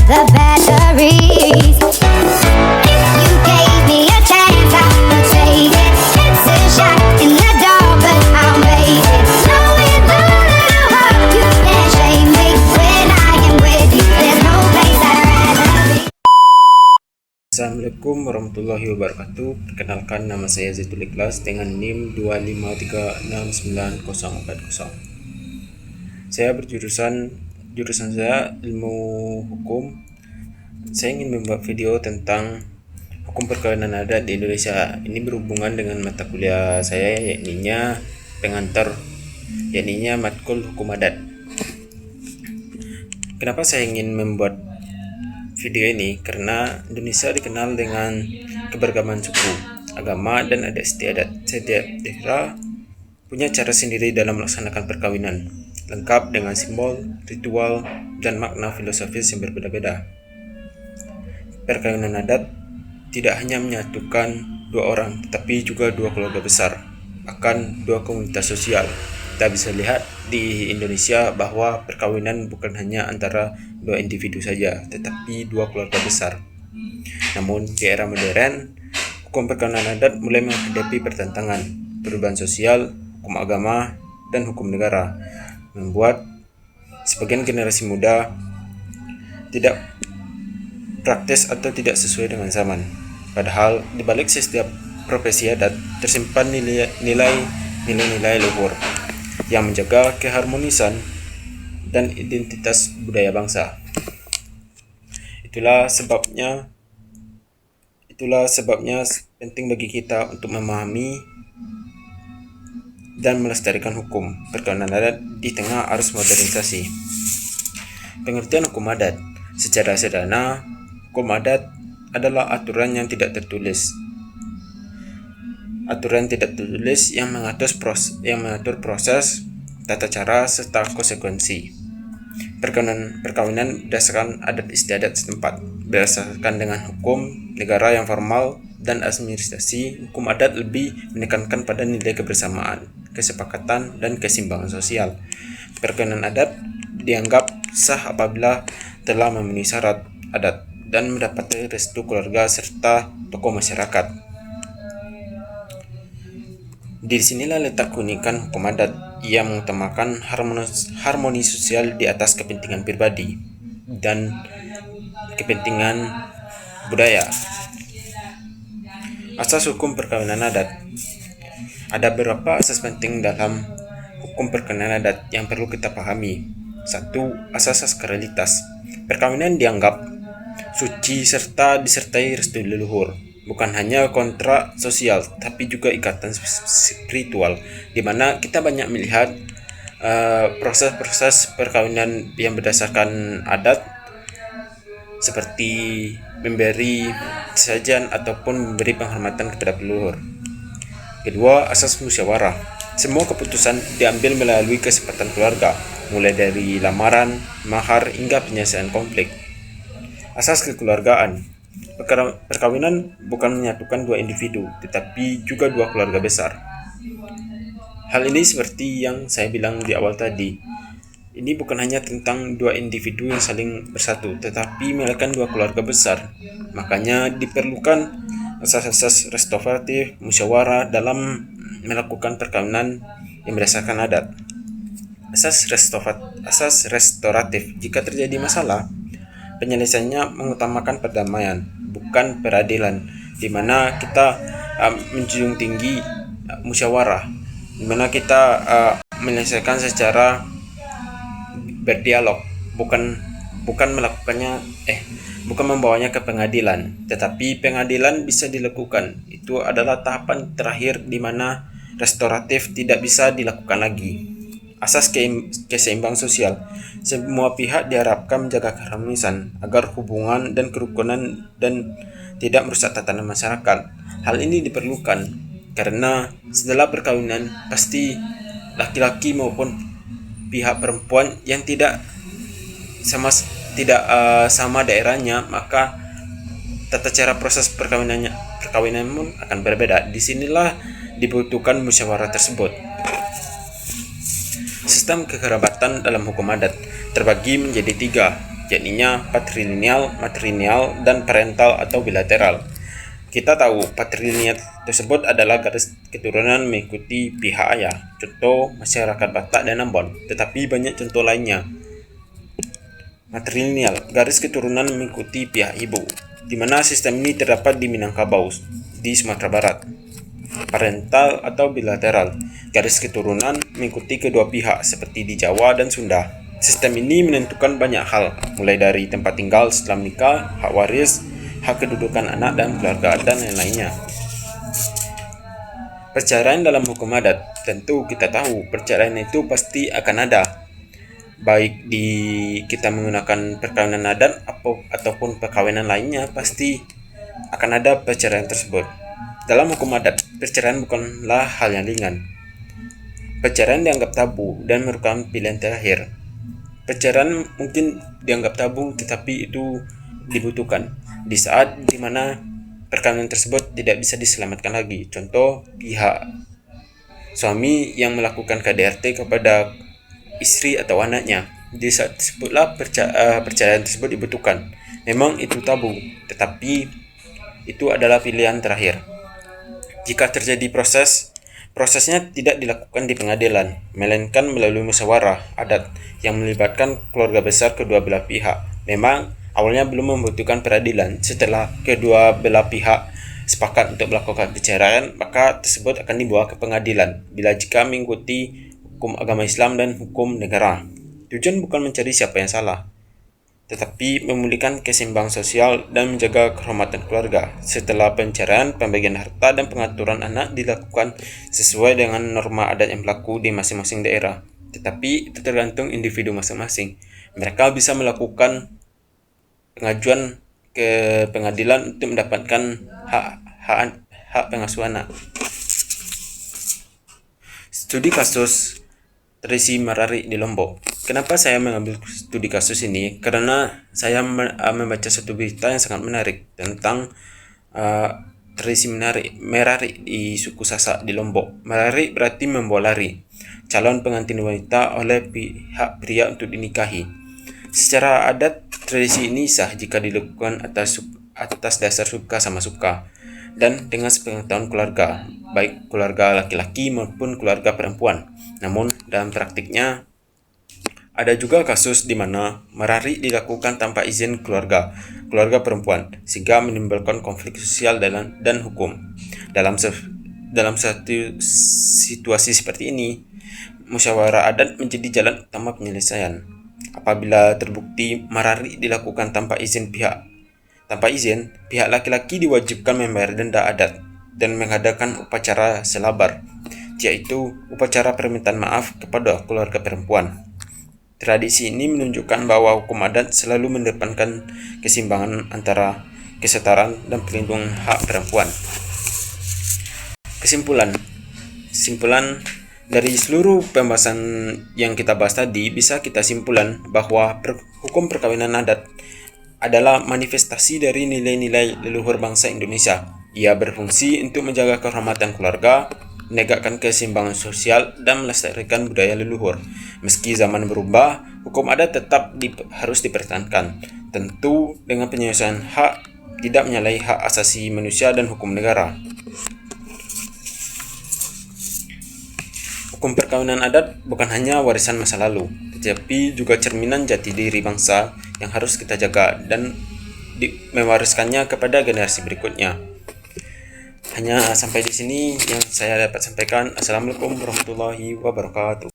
the batteries. If you gave me a chance, I would take it. It's a shot in the dark, but I'll make it. Knowing the little hope, you can't shame me. When I am with you, there's no place I'd rather be. Assalamualaikum warahmatullahi wabarakatuh. Perkenalkan, nama saya Zaitul Ikhlas dengan NIM 2536940. Saya jurusan saya ilmu hukum. Saya ingin membuat video tentang hukum perkawinan adat di Indonesia. Ini berhubungan dengan mata kuliah saya, yakninya pengantar, yakninya matkul hukum adat. Kenapa saya ingin membuat video ini? Karena Indonesia dikenal dengan keberagaman suku, agama, dan adat istiadat. Setiap daerah punya cara sendiri dalam melaksanakan perkawinan, lengkap dengan simbol, ritual, dan makna filosofis yang berbeda-beda. Perkawinan adat tidak hanya menyatukan dua orang, tetapi juga dua keluarga besar, bahkan dua komunitas sosial. Kita bisa lihat di Indonesia bahwa perkawinan bukan hanya antara dua individu saja, tetapi dua keluarga besar. Namun di era modern, hukum perkawinan adat mulai menghadapi pertentangan, perubahan sosial, hukum agama, dan hukum negara, membuat sebagian generasi muda tidak praktis atau tidak sesuai dengan zaman. Padahal di balik setiap profesi adat tersimpan nilai-nilai luhur yang menjaga keharmonisan dan identitas budaya bangsa. Itulah sebabnya penting bagi kita untuk memahami dan melestarikan hukum perkawinan adat di tengah arus modernisasi. Pengertian hukum adat secara sederhana, hukum adat adalah aturan tidak tertulis yang mengatur proses, tata cara, serta konsekuensi perkawinan berdasarkan adat istiadat setempat. Berdasarkan dengan hukum negara yang formal dan administrasi, hukum adat lebih menekankan pada nilai kebersamaan, kesepakatan, dan keseimbangan sosial. Perkawinan adat dianggap sah apabila telah memenuhi syarat adat dan mendapat restu keluarga serta tokoh masyarakat. Di sinilah letak keunikan hukum adat yang mengutamakan harmoni sosial di atas kepentingan pribadi dan kepentingan budaya. Asas hukum perkawinan adat. Ada beberapa asas penting dalam hukum perkawinan adat yang perlu kita pahami. 1. Asas sakralitas. Perkawinan dianggap suci serta disertai restu leluhur. Bukan hanya kontrak sosial, tapi juga ikatan spiritual, di mana kita banyak melihat proses-proses perkawinan yang berdasarkan adat, seperti memberi sajian ataupun memberi penghormatan kepada leluhur. Kedua, asas musyawarah. Semua keputusan diambil melalui kesepakatan keluarga, mulai dari lamaran, mahar, hingga penyelesaian konflik. Asas kekeluargaan. Perkawinan bukan menyatukan dua individu, tetapi juga dua keluarga besar. Hal ini seperti yang saya bilang di awal tadi. Ini bukan hanya tentang dua individu yang saling bersatu, tetapi melekat dua keluarga besar. Makanya diperlukan asas-asas restoratif, musyawarah dalam melakukan perkawinan yang berdasarkan adat. Asas restoratif. Jika terjadi masalah, penyelesaiannya mengutamakan perdamaian, bukan peradilan, di mana kita menjunjung tinggi musyawarah, di mana kita menyelesaikan secara berdialog, bukan membawanya ke pengadilan, tetapi pengadilan bisa dilakukan. Itu adalah tahapan terakhir di mana restoratif tidak bisa dilakukan lagi. Asas keseimbangan sosial. Semua pihak diharapkan menjaga keharmonisan agar hubungan dan kerukunan dan tidak merusak tatanan masyarakat. Hal ini diperlukan karena setelah perkawinan pasti laki-laki maupun pihak perempuan yang tidak sama daerahnya, maka tata cara proses perkawinan pun akan berbeda. Disinilah dibutuhkan musyawarah tersebut. Sistem kekerabatan dalam hukum adat terbagi menjadi 3, yakninya patrilineal, matrilineal, dan parental atau bilateral. Kita tahu patrilineal tersebut adalah garis keturunan mengikuti pihak ayah, contoh masyarakat Batak dan Ambon, tetapi banyak contoh lainnya. Matrilineal, garis keturunan mengikuti pihak ibu, di mana sistem ini terdapat di Minangkabau, di Sumatera Barat. Parental atau bilateral, garis keturunan mengikuti kedua pihak seperti di Jawa dan Sunda. Sistem ini menentukan banyak hal, mulai dari tempat tinggal setelah menikah, hak waris, hak kedudukan anak dan keluarga, dan lain-lainnya. Perceraian dalam hukum adat, tentu kita tahu perceraian itu pasti akan ada, baik di kita menggunakan perkawinan adat ataupun perkawinan lainnya, pasti akan ada perceraian tersebut. Dalam hukum adat, perceraian bukanlah hal yang ringan. Perceraian dianggap tabu dan merupakan pilihan terakhir. Perceraian mungkin dianggap tabu, tetapi itu dibutuhkan di saat dimana perkawinan tersebut tidak bisa diselamatkan lagi. Contoh, pihak suami yang melakukan KDRT kepada istri atau anaknya. Di saat tersebutlah perceraian tersebut dibutuhkan. Memang itu tabu, tetapi itu adalah pilihan terakhir. Jika terjadi prosesnya tidak dilakukan di pengadilan, melainkan melalui musyawarah adat yang melibatkan keluarga besar kedua belah pihak. Memang awalnya belum membutuhkan peradilan. Setelah kedua belah pihak sepakat untuk melakukan perceraian, maka tersebut akan dibawa ke pengadilan bila jika mengikuti hukum agama Islam dan hukum negara. Tujuan bukan mencari siapa yang salah, tetapi memulihkan keseimbangan sosial dan menjaga kehormatan keluarga. Setelah perceraian, pembagian harta dan pengaturan anak dilakukan sesuai dengan norma adat yang berlaku di masing-masing daerah. Tetapi itu tergantung individu masing-masing. Mereka bisa melakukan pengajuan ke pengadilan untuk mendapatkan hak pengasuh anak. Studi kasus Tracy Marari di Lombok. Kenapa saya mengambil studi kasus ini? Karena saya membaca satu berita yang sangat menarik tentang Tracy Marari di suku Sasak di Lombok. Marari berarti membawa lari, calon pengantin wanita oleh pihak pria untuk dinikahi. Secara adat, tradisi ini sah jika dilakukan atas dasar suka sama suka dan dengan sepengetahuan keluarga, baik keluarga laki-laki maupun keluarga perempuan. Namun dalam praktiknya ada juga kasus di mana marari dilakukan tanpa izin keluarga perempuan, sehingga menimbulkan konflik sosial dan hukum. Dalam satu situasi seperti ini, musyawarah adat menjadi jalan utama penyelesaian. Apabila terbukti marari dilakukan tanpa izin, pihak laki-laki diwajibkan membayar denda adat dan mengadakan upacara selabar, yaitu upacara permintaan maaf kepada keluarga perempuan. Tradisi ini menunjukkan bahwa hukum adat selalu mengedepankan keseimbangan antara kesetaraan dan perlindungan hak perempuan. Kesimpulan dari seluruh pembahasan yang kita bahas tadi, bisa kita simpulkan bahwa hukum perkawinan adat adalah manifestasi dari nilai-nilai leluhur bangsa Indonesia. Ia berfungsi untuk menjaga kehormatan keluarga, menegakkan keseimbangan sosial, dan melestarikan budaya leluhur. Meski zaman berubah, hukum adat tetap harus dipertahankan, tentu dengan penyelesaian hak, tidak menyalahi hak asasi manusia dan hukum negara. Hukum perkawinan adat bukan hanya warisan masa lalu, tetapi juga cerminan jati diri bangsa yang harus kita jaga dan mewariskannya kepada generasi berikutnya. Hanya sampai di sini yang saya dapat sampaikan. Assalamualaikum warahmatullahi wabarakatuh.